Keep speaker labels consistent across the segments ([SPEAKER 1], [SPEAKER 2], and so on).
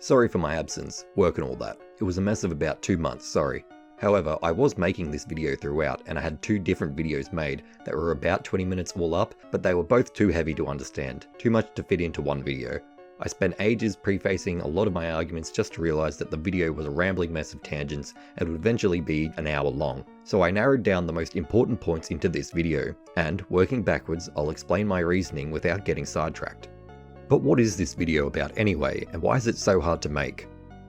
[SPEAKER 1] Sorry for my absence, work and all that. It was a mess of about 2 months, sorry. However, I was making this video throughout and I had 2 different videos made that were about 20 minutes all up, but they were both too heavy to understand, too much to fit into one video. I spent ages prefacing a lot of my arguments just to realise that the video was a rambling mess of tangents and would eventually be an hour long. So I narrowed down the most important points into this video, and working backwards, I'll explain my reasoning without getting sidetracked. But what is this video about anyway, and why is it so hard to make?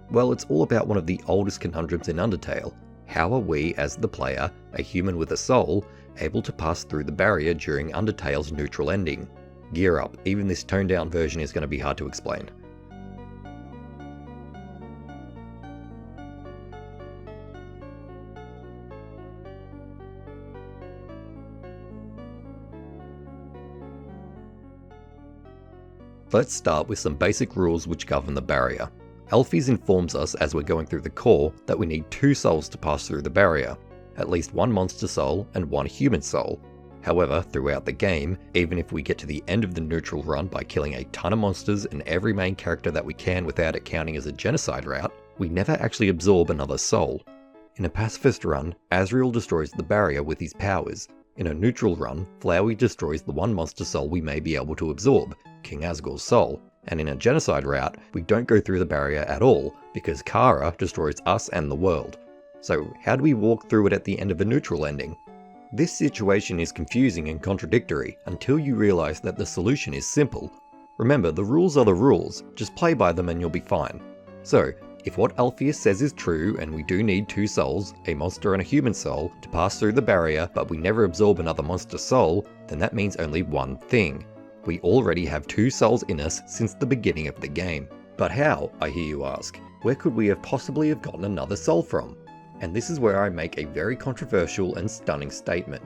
[SPEAKER 1] Well, it's all about one of the oldest conundrums in Undertale. How are we, as the player, a human with a soul, able to pass through the barrier during Undertale's neutral ending? Gear up, even this toned down version is going to be hard to explain. Let's start with some basic rules which govern the barrier. Alphys informs us as we're going through the core that we need 2 souls to pass through the barrier, at least 1 monster soul and 1 human soul. However, throughout the game, even if we get to the end of the neutral run by killing a ton of monsters and every main character that we can without it counting as a genocide route, we never actually absorb another soul. In a pacifist run, Azrael destroys the barrier with his powers. In a neutral run, Flowey destroys the 1 monster soul we may be able to absorb, King Asgore's soul, and in a genocide route, we don't go through the barrier at all, because Kara destroys us and the world. So how do we walk through it at the end of a neutral ending? This situation is confusing and contradictory until you realise that the solution is simple. Remember, the rules are the rules, just play by them and you'll be fine. So, if what Alpheus says is true and we do need 2 souls, a monster and a human soul, to pass through the barrier but we never absorb another monster soul, then that means only one thing. We already have 2 souls in us since the beginning of the game. But how, I hear you ask? Where could we have possibly have gotten another soul from? And this is where I make a very controversial and stunning statement.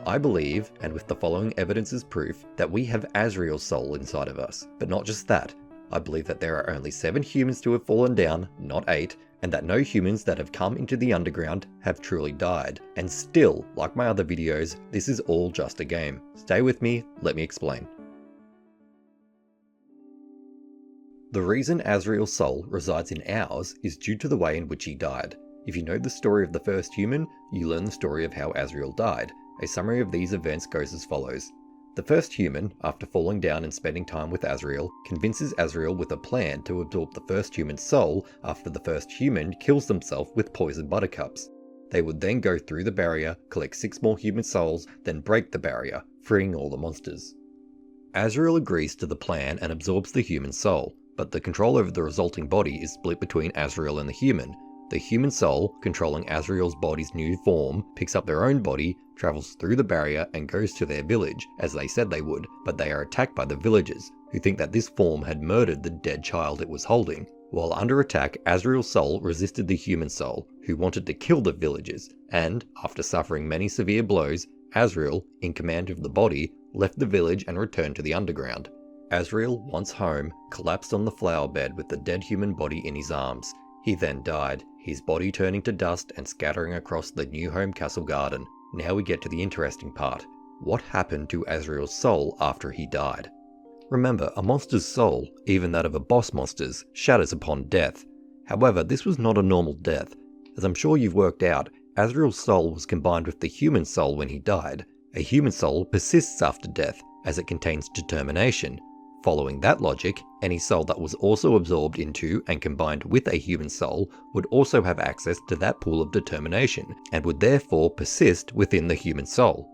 [SPEAKER 1] I believe, and with the following evidence as proof, that we have Azrael's soul inside of us. But not just that. I believe that there are only 7 humans to have fallen down, not 8, and that no humans that have come into the underground have truly died. And still, like my other videos, this is all just a game. Stay with me, let me explain. The reason Azrael's soul resides in ours is due to the way in which he died. If you know the story of the first human, you learn the story of how Azrael died. A summary of these events goes as follows. The first human, after falling down and spending time with Azrael, convinces Azrael with a plan to absorb the first human's soul after the first human kills themselves with poisoned buttercups. They would then go through the barrier, collect 6 more human souls, then break the barrier, freeing all the monsters. Azrael agrees to the plan and absorbs the human soul, but the control over the resulting body is split between Azrael and the human. The human soul, controlling Azrael's body's new form, picks up their own body, travels through the barrier and goes to their village, as they said they would, but they are attacked by the villagers, who think that this form had murdered the dead child it was holding. While under attack, Azrael's soul resisted the human soul, who wanted to kill the villagers, and, after suffering many severe blows, Azrael, in command of the body, left the village and returned to the underground. Azrael, once home, collapsed on the flower bed with the dead human body in his arms. He then died, his body turning to dust and scattering across the new home castle garden. Now we get to the interesting part. What happened to Azrael's soul after he died? Remember, a monster's soul, even that of a boss monster's, shatters upon death. However, this was not a normal death. As I'm sure you've worked out, Azrael's soul was combined with the human soul when he died. A human soul persists after death, as it contains determination. Following that logic, any soul that was also absorbed into and combined with a human soul would also have access to that pool of determination, and would therefore persist within the human soul.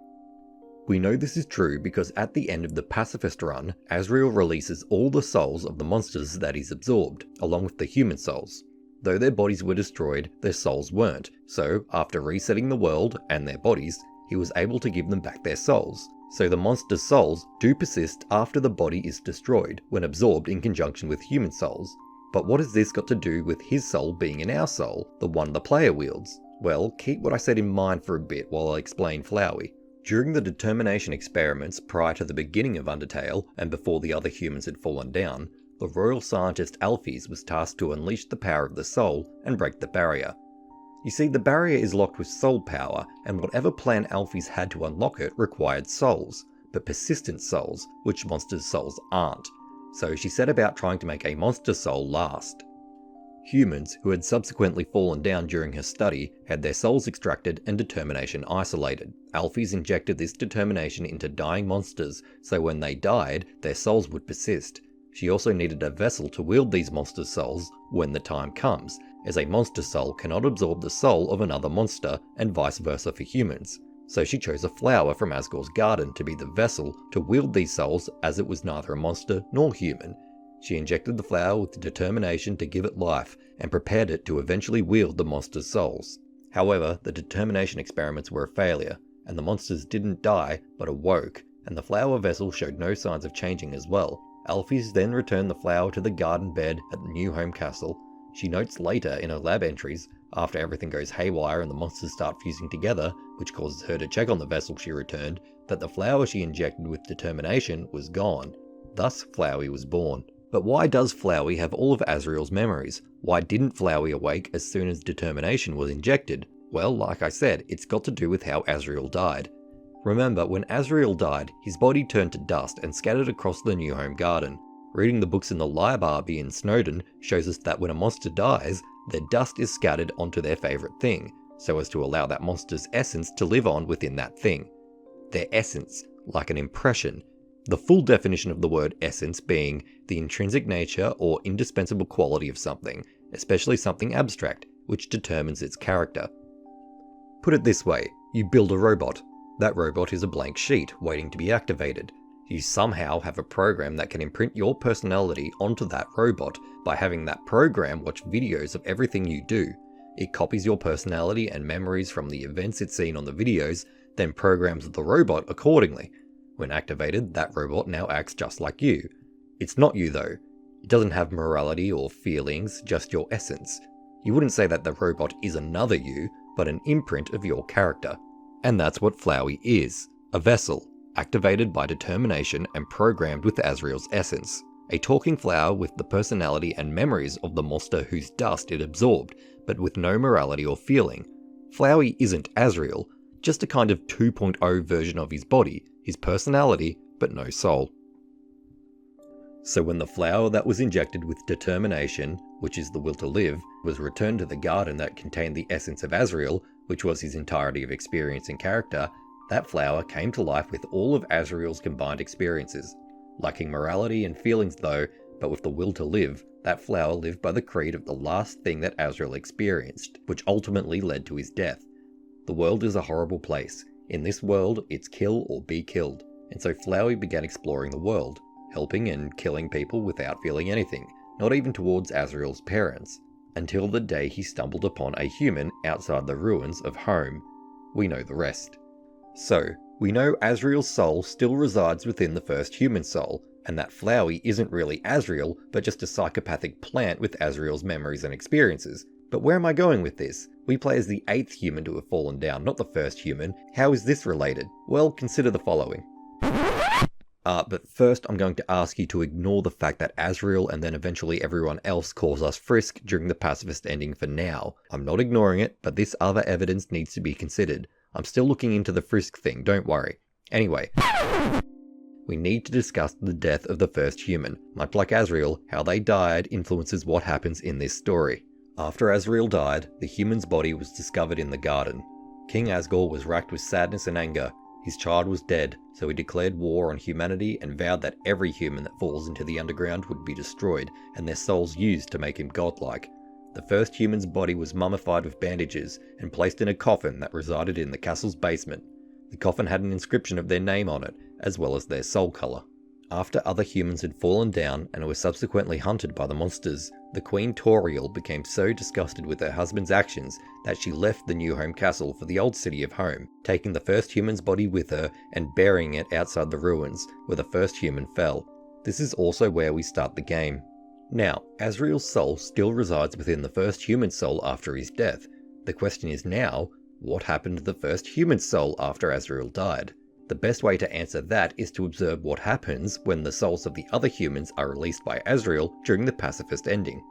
[SPEAKER 1] We know this is true because at the end of the pacifist run, Azrael releases all the souls of the monsters that he's absorbed, along with the human souls. Though their bodies were destroyed, their souls weren't, so after resetting the world and their bodies, he was able to give them back their souls. So the monster's souls do persist after the body is destroyed, when absorbed in conjunction with human souls. But what has this got to do with his soul being in our soul, the one the player wields? Well, keep what I said in mind for a bit while I explain Flowey. During the determination experiments prior to the beginning of Undertale, and before the other humans had fallen down, the royal scientist Alphys was tasked to unleash the power of the soul and break the barrier. You see, the barrier is locked with soul power, and whatever plan Alphys had to unlock it required souls, but persistent souls, which monsters' souls aren't. So she set about trying to make a monster soul last. Humans who had subsequently fallen down during her study had their souls extracted and determination isolated. Alphys injected this determination into dying monsters, so when they died, their souls would persist. She also needed a vessel to wield these monsters' souls when the time comes, as a monster soul cannot absorb the soul of another monster, and vice versa for humans. So she chose a flower from Asgore's garden to be the vessel to wield these souls, as it was neither a monster nor human. She injected the flower with the determination to give it life, and prepared it to eventually wield the monster's souls. However, the determination experiments were a failure, and the monsters didn't die, but awoke, and the flower vessel showed no signs of changing as well. Alphys then returned the flower to the garden bed at the new home castle. She notes later in her lab entries, after everything goes haywire and the monsters start fusing together, which causes her to check on the vessel she returned, that the flower she injected with determination was gone. Thus, Flowey was born. But why does Flowey have all of Azrael's memories? Why didn't Flowey awake as soon as determination was injected? Well, like I said, it's got to do with how Azrael died. Remember, when Azrael died, his body turned to dust and scattered across the new home garden. Reading the books in the library in Snowdon shows us that when a monster dies, their dust is scattered onto their favourite thing, so as to allow that monster's essence to live on within that thing. Their essence, like an impression. The full definition of the word essence being the intrinsic nature or indispensable quality of something, especially something abstract, which determines its character. Put it this way, you build a robot. That robot is a blank sheet waiting to be activated. You somehow have a program that can imprint your personality onto that robot by having that program watch videos of everything you do. It copies your personality and memories from the events it's seen on the videos, then programs the robot accordingly. When activated, that robot now acts just like you. It's not you though. It doesn't have morality or feelings, just your essence. You wouldn't say that the robot is another you, but an imprint of your character. And that's what Flowey is. A vessel, activated by determination and programmed with Azrael's essence. A talking flower with the personality and memories of the monster whose dust it absorbed, but with no morality or feeling. Flowey isn't Azrael, just a kind of 2.0 version of his body, his personality, but no soul. So when the flower that was injected with determination, which is the will to live, was returned to the garden that contained the essence of Azrael, which was his entirety of experience and character, that flower came to life with all of Azrael's combined experiences. Lacking morality and feelings though, but with the will to live, that flower lived by the creed of the last thing that Azrael experienced, which ultimately led to his death. The world is a horrible place. In this world, it's kill or be killed, and so Flowey began exploring the world, helping and killing people without feeling anything, not even towards Azrael's parents, until the day he stumbled upon a human outside the ruins of home. We know the rest. So, we know Azrael's soul still resides within the first human soul, and that Flowey isn't really Azrael, but just a psychopathic plant with Azrael's memories and experiences. But where am I going with this? We play as the 8th human to have fallen down, not the first human. How is this related? Well, consider the following. But first I'm going to ask you to ignore the fact that Azrael and then eventually everyone else calls us Frisk during the pacifist ending for now. I'm not ignoring it, but this other evidence needs to be considered. I'm still looking into the Frisk thing, don't worry. Anyway, we need to discuss the death of the first human. Much like Azrael, how they died influences what happens in this story. After Azrael died, the human's body was discovered in the garden. King Asgore was racked with sadness and anger. His child was dead, so he declared war on humanity and vowed that every human that falls into the underground would be destroyed, and their souls used to make him godlike. The first human's body was mummified with bandages and placed in a coffin that resided in the castle's basement. The coffin had an inscription of their name on it, as well as their soul colour. After other humans had fallen down and were subsequently hunted by the monsters, the Queen Toriel became so disgusted with her husband's actions that she left the new home castle for the old city of home, taking the first human's body with her and burying it outside the ruins, where the first human fell. This is also where we start the game. Now, Azrael's soul still resides within the first human soul after his death. The question is now, what happened to the first human soul after Azrael died? The best way to answer that is to observe what happens when the souls of the other humans are released by Azrael during the pacifist ending.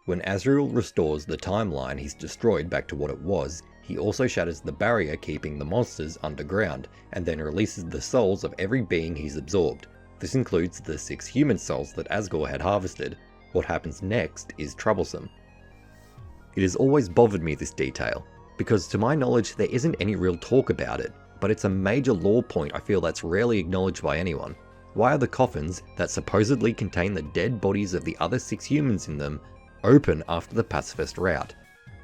[SPEAKER 1] When Azrael restores the timeline he's destroyed back to what it was, he also shatters the barrier keeping the monsters underground, and then releases the souls of every being he's absorbed. This includes the 6 human souls that Asgore had harvested. What happens next is troublesome. It has always bothered me, this detail, because to my knowledge there isn't any real talk about it, but it's a major lore point I feel that's rarely acknowledged by anyone. Why are the coffins that supposedly contain the dead bodies of the other 6 humans in them open after the pacifist rout?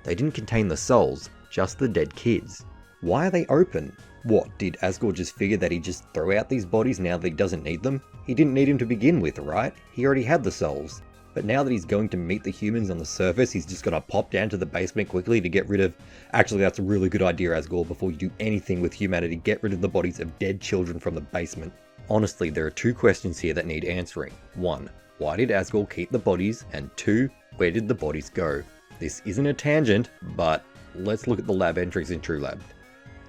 [SPEAKER 1] They didn't contain the souls, just the dead kids. Why are they open? What, did Asgore just figure that he'd just throw out these bodies now that he doesn't need them? He didn't need them to begin with, right? He already had the souls. But now that he's going to meet the humans on the surface, he's just gonna pop down to the basement quickly to get rid of... Actually, that's a really good idea, Asgore. Before you do anything with humanity, get rid of the bodies of dead children from the basement. Honestly, there are 2 questions here that need answering. 1, why did Asgore keep the bodies? And 2, where did the bodies go? This isn't a tangent, but let's look at the lab entries in TrueLab.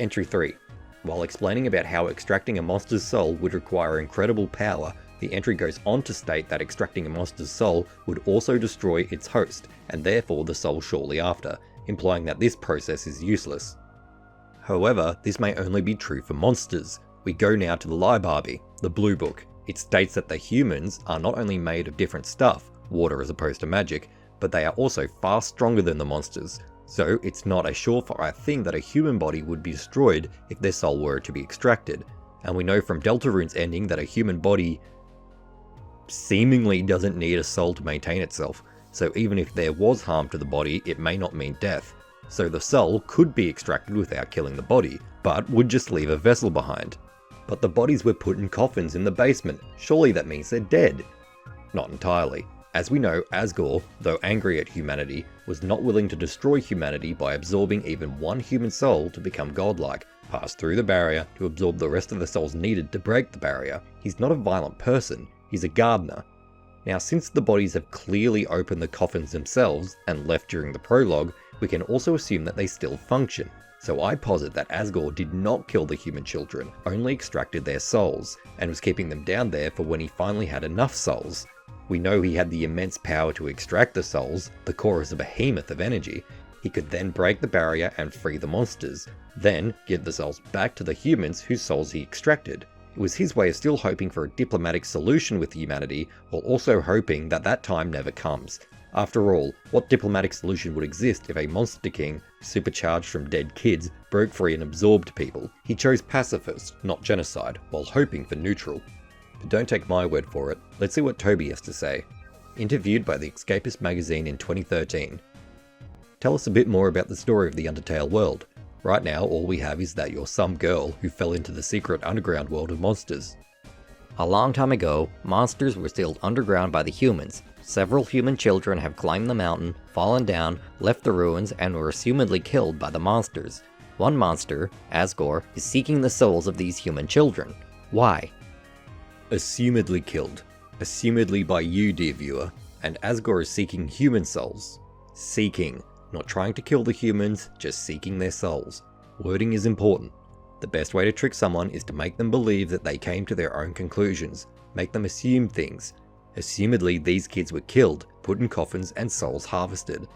[SPEAKER 1] Entry 3. While explaining about how extracting a monster's soul would require incredible power, the entry goes on to state that extracting a monster's soul would also destroy its host, and therefore the soul shortly after, implying that this process is useless. However, this may only be true for monsters. We go now to the Library, the Blue Book. It states that the humans are not only made of different stuff, water as opposed to magic, but they are also far stronger than the monsters. So it's not a surefire thing that a human body would be destroyed if their soul were to be extracted. And we know from Deltarune's ending that a human body seemingly doesn't need a soul to maintain itself, so even if there was harm to the body, it may not mean death. So the soul could be extracted without killing the body, but would just leave a vessel behind. But the bodies were put in coffins in the basement, surely that means they're dead? Not entirely. As we know, Asgore, though angry at humanity, was not willing to destroy humanity by absorbing even one human soul to become godlike, pass through the barrier to absorb the rest of the souls needed to break the barrier. He's not a violent person, he's a gardener. Now, since the bodies have clearly opened the coffins themselves and left during the prologue, we can also assume that they still function. So I posit that Asgore did not kill the human children, only extracted their souls, and was keeping them down there for when he finally had enough souls. We know he had the immense power to extract the souls, the core is a behemoth of energy. He could then break the barrier and free the monsters, then give the souls back to the humans whose souls he extracted. It was his way of still hoping for a diplomatic solution with humanity, while also hoping that that time never comes. After all, what diplomatic solution would exist if a monster king, supercharged from dead kids, broke free and absorbed people? He chose pacifist, not genocide, while hoping for neutral. But don't take my word for it, let's see what Toby has to say. Interviewed by the Escapist magazine in 2013. Tell us a bit more about the story of the Undertale world. Right now, all we have is that you're some girl who fell into the secret underground world of monsters.
[SPEAKER 2] A long time ago, monsters were sealed underground by the humans. Several human children have climbed the mountain, fallen down, left the ruins, and were assumedly killed by the monsters. One monster, Asgore, is seeking the souls of these human children. Why?
[SPEAKER 1] Assumedly killed. Assumedly by you, dear viewer. And Asgore is seeking human souls. Seeking. Not trying to kill the humans, just seeking their souls. Wording is important. The best way to trick someone is to make them believe that they came to their own conclusions. Make them assume things. Assumedly, these kids were killed, put in coffins, and souls harvested.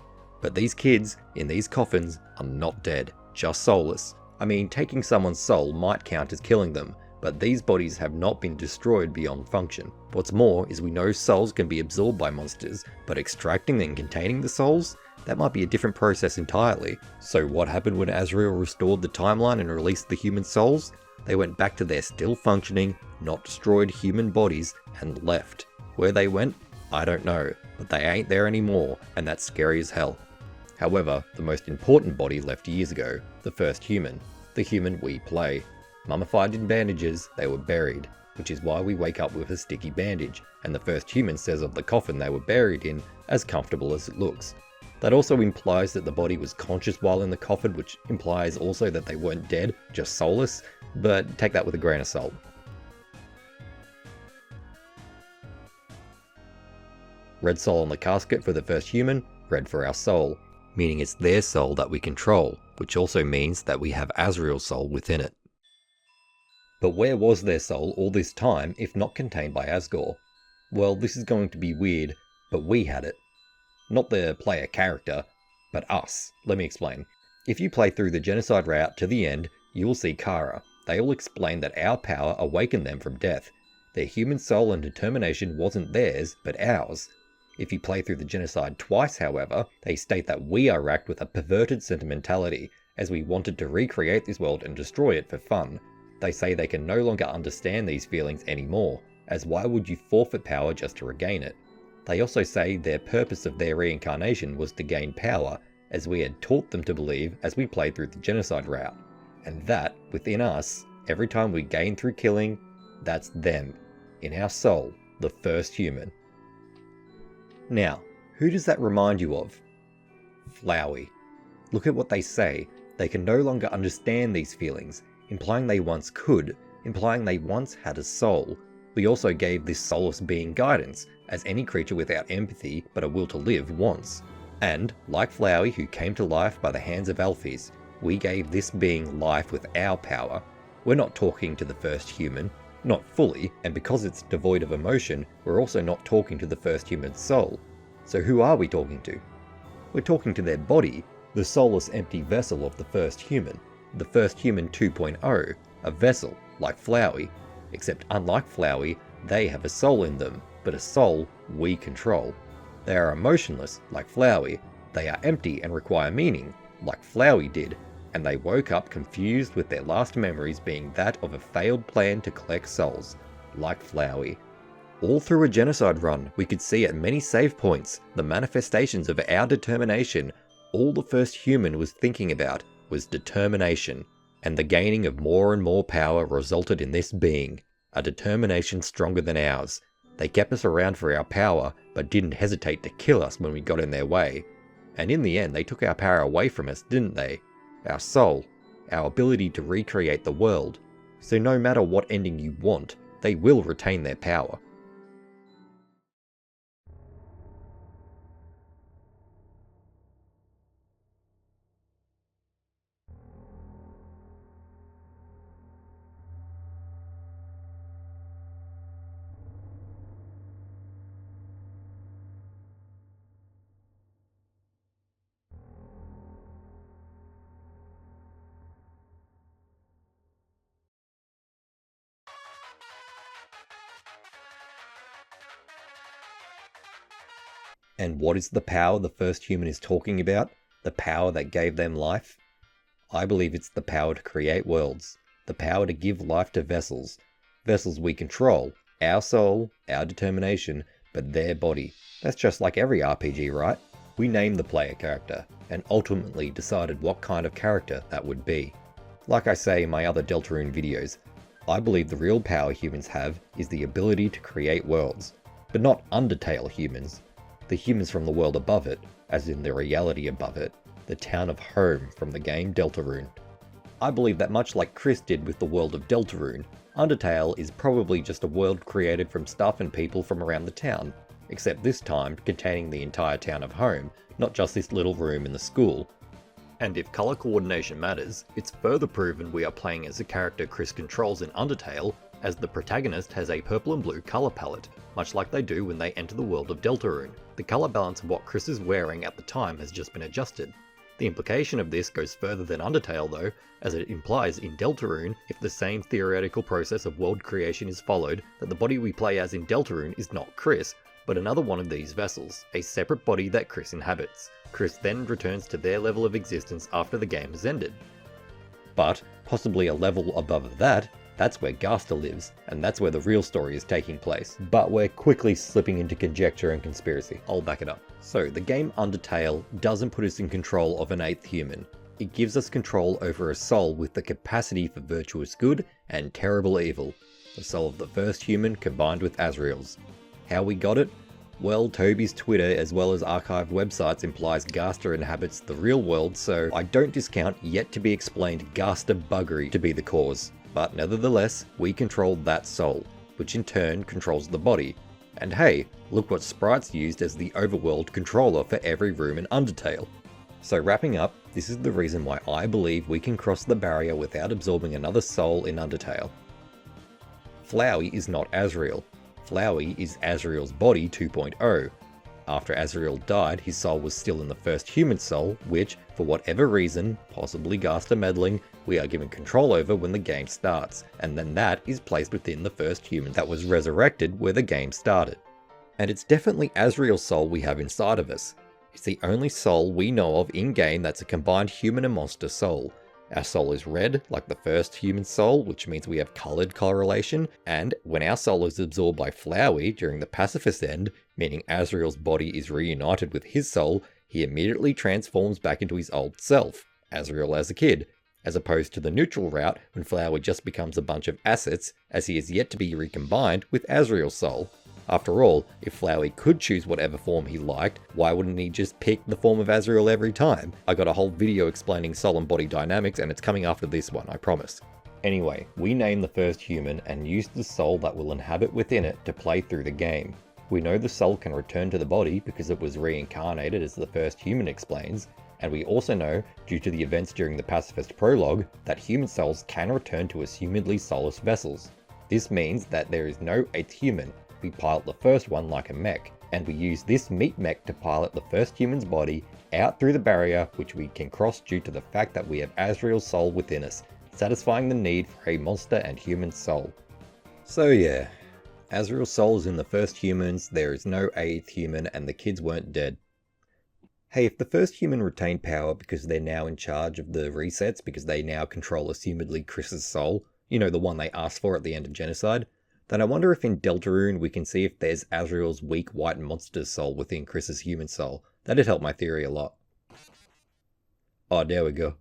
[SPEAKER 1] But these kids, in these coffins, are not dead, just soulless. I mean, taking someone's soul might count as killing them, but these bodies have not been destroyed beyond function. What's more is we know souls can be absorbed by monsters, but extracting and containing the souls? That might be a different process entirely. So what happened when Azrael restored the timeline and released the human souls? They went back to their still functioning, not destroyed human bodies and left. Where they went? I don't know, but they ain't there anymore, and that's scary as hell. However, the most important body left years ago, the first human, the human we play. Mummified in bandages, they were buried, which is why we wake up with a sticky bandage, and the first human says of the coffin they were buried in, as comfortable as it looks. That also implies that the body was conscious while in the coffin, which implies also that they weren't dead, just soulless, but take that with a grain of salt. Red soul on the casket for the first human, red for our soul, meaning it's their soul that we control, which also means that we have Azrael's soul within it. But where was their soul all this time if not contained by Asgore? Well, this is going to be weird, but we had it. Not the player character, but us. Let me explain. If you play through the genocide route to the end, you will see Kara. They all explain that our power awakened them from death. Their human soul and determination wasn't theirs, but ours. If you play through the genocide twice, however, they state that we are racked with a perverted sentimentality, as we wanted to recreate this world and destroy it for fun. They say they can no longer understand these feelings anymore, as why would you forfeit power just to regain it? They also say their purpose of their reincarnation was to gain power, as we had taught them to believe as we played through the genocide route. And that, within us, every time we gain through killing, that's them, in our soul, the first human. Now, who does that remind you of? Flowey. Look at what they say. They can no longer understand these feelings, implying they once could, implying they once had a soul. We also gave this soulless being guidance, as any creature without empathy but a will to live wants. And, like Flowey, who came to life by the hands of Alphys, we gave this being life with our power. We're not talking to the first human, not fully, and because it's devoid of emotion, we're also not talking to the first human's soul. So who are we talking to? We're talking to their body, the soulless empty vessel of the first human. The first human 2.0, a vessel, like Flowey, except unlike Flowey, they have a soul in them, but a soul we control. They are emotionless, like Flowey. They are empty and require meaning, like Flowey did, and they woke up confused with their last memories being that of a failed plan to collect souls, like Flowey. All through a genocide run, we could see at many save points the manifestations of our determination. All the first human was thinking about was determination, and the gaining of more and more power resulted in this being, a determination stronger than ours. They kept us around for our power, but didn't hesitate to kill us when we got in their way. And in the end, they took our power away from us, didn't they? Our soul, our ability to recreate the world. So no matter what ending you want, they will retain their power. And what is the power the first human is talking about? The power that gave them life? I believe it's the power to create worlds. The power to give life to vessels. Vessels we control. Our soul, our determination, but their body. That's just like every RPG, right? We named the player character, and ultimately decided what kind of character that would be. Like I say in my other Deltarune videos, I believe the real power humans have is the ability to create worlds. But not Undertale humans. The humans from the world above it, as in the reality above it, the town of home from the game Deltarune. I believe that much like Chris did with the world of Deltarune, Undertale is probably just a world created from stuff and people from around the town, except this time containing the entire town of home, not just this little room in the school. And if colour coordination matters, it's further proven we are playing as a character Chris controls in Undertale, as the protagonist has a purple and blue colour palette, much like they do when they enter the world of Deltarune. The colour balance of what Chris is wearing at the time has just been adjusted. The implication of this goes further than Undertale though, as it implies in Deltarune, if the same theoretical process of world creation is followed, that the body we play as in Deltarune is not Chris, but another one of these vessels, a separate body that Chris inhabits. Chris then returns to their level of existence after the game has ended. But, possibly a level above that, that's where Gaster lives, and that's where the real story is taking place. But we're quickly slipping into conjecture and conspiracy. I'll back it up. So, the game Undertale doesn't put us in control of an eighth human. It gives us control over a soul with the capacity for virtuous good and terrible evil. The soul of the first human combined with Azrael's. How we got it? Well, Toby's Twitter as well as archived websites implies Gaster inhabits the real world, so I don't discount yet to be explained Gaster buggery to be the cause. But nevertheless, we control that soul, which in turn controls the body. And hey, look what Sprite's used as the overworld controller for every room in Undertale. So wrapping up, this is the reason why I believe we can cross the barrier without absorbing another soul in Undertale. Flowey is not Azrael. Flowey is Azrael's body 2.0. after Azrael died, his soul was still in the first human soul, which, for whatever reason, possibly Gaster meddling, we are given control over when the game starts, and then that is placed within the first human that was resurrected where the game started. And it's definitely Azrael's soul we have inside of us. It's the only soul we know of in-game that's a combined human and monster soul. Our soul is red, like the first human soul, which means we have coloured correlation, and when our soul is absorbed by Flowey during the pacifist end, meaning Azrael's body is reunited with his soul, he immediately transforms back into his old self, Azrael as a kid, as opposed to the neutral route when Flowey just becomes a bunch of assets, as he is yet to be recombined with Azrael's soul. After all, if Flowey could choose whatever form he liked, why wouldn't he just pick the form of Azrael every time? I got a whole video explaining soul and body dynamics, and it's coming after this one, I promise. Anyway, we name the first human and use the soul that will inhabit within it to play through the game. We know the soul can return to the body because it was reincarnated, as the first human explains, and we also know, due to the events during the pacifist prologue, that human souls can return to assumedly soulless vessels. This means that there is no 8th human. We pilot the first one like a mech, and we use this meat mech to pilot the first human's body out through the barrier, which we can cross due to the fact that we have Azrael's soul within us, satisfying the need for a monster and human soul. So yeah, Azrael's soul is in the first humans, there is no 8th human, and the kids weren't dead. Hey, if the first human retained power because they're now in charge of the resets because they now control assumedly Chris's soul, you know, the one they asked for at the end of Genocide, then I wonder if in Deltarune we can see if there's Azrael's weak white monster soul within Chris's human soul. That'd help my theory a lot. Oh, there we go.